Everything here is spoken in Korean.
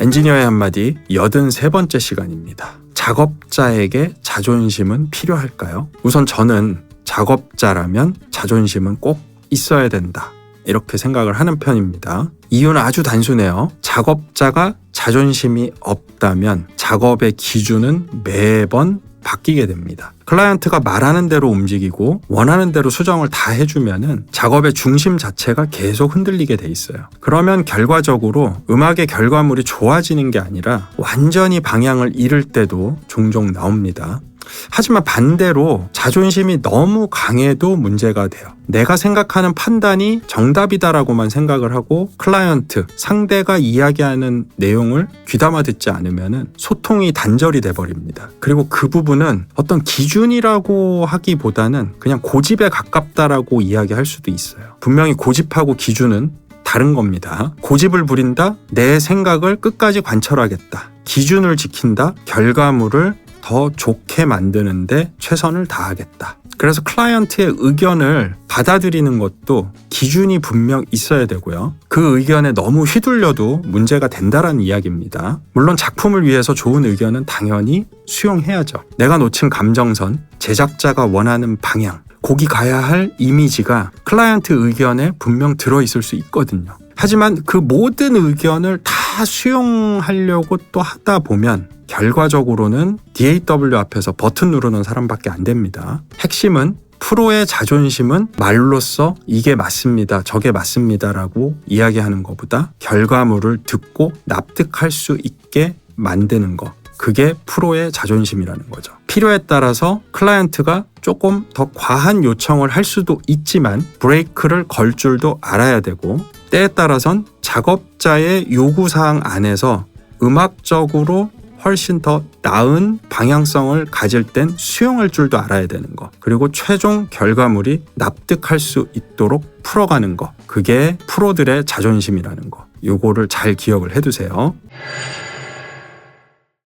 엔지니어의 한마디 83번째 시간입니다. 작업자에게 자존심은 필요할까요? 우선 저는 작업자라면 자존심은 꼭 있어야 된다, 이렇게 생각을 하는 편입니다. 이유는 아주 단순해요. 작업자가 자존심이 없다면 작업의 기준은 매번 바뀌게 됩니다. 클라이언트가 말하는 대로 움직이고 원하는 대로 수정을 다 해주면은 작업의 중심 자체가 계속 흔들리게 돼 있어요. 그러면 결과적으로 음악의 결과물이 좋아지는 게 아니라 완전히 방향을 잃을 때도 종종 나옵니다. 하지만 반대로 자존심이 너무 강해도 문제가 돼요. 내가 생각하는 판단이 정답이다라고만 생각을 하고 클라이언트, 상대가 이야기하는 내용을 귀담아 듣지 않으면 소통이 단절이 돼버립니다. 그리고 그 부분은 어떤 기준이라고 하기보다는 그냥 고집에 가깝다라고 이야기할 수도 있어요. 분명히 고집하고 기준은 다른 겁니다. 고집을 부린다, 내 생각을 끝까지 관철하겠다. 기준을 지킨다, 결과물을 더 좋게 만드는데 최선을 다하겠다. 그래서 클라이언트의 의견을 받아들이는 것도 기준이 분명 있어야 되고요. 그 의견에 너무 휘둘려도 문제가 된다라는 이야기입니다. 물론 작품을 위해서 좋은 의견은 당연히 수용해야죠. 내가 놓친 감정선, 제작자가 원하는 방향, 곡이 가야 할 이미지가 클라이언트 의견에 분명 들어있을 수 있거든요. 하지만 그 모든 의견을 다 수용하려고 또 하다 보면 결과적으로는 DAW 앞에서 버튼 누르는 사람밖에 안 됩니다. 핵심은 프로의 자존심은 말로써 이게 맞습니다, 저게 맞습니다 라고 이야기하는 것보다 결과물을 듣고 납득할 수 있게 만드는 것, 그게 프로의 자존심이라는 거죠. 필요에 따라서 클라이언트가 조금 더 과한 요청을 할 수도 있지만 브레이크를 걸 줄도 알아야 되고, 때에 따라선 작업자의 요구사항 안에서 음악적으로 훨씬 더 나은 방향성을 가질 땐 수용할 줄도 알아야 되는 거, 그리고 최종 결과물이 납득할 수 있도록 풀어가는 거, 그게 프로들의 자존심이라는 거, 요거를 잘 기억을 해두세요.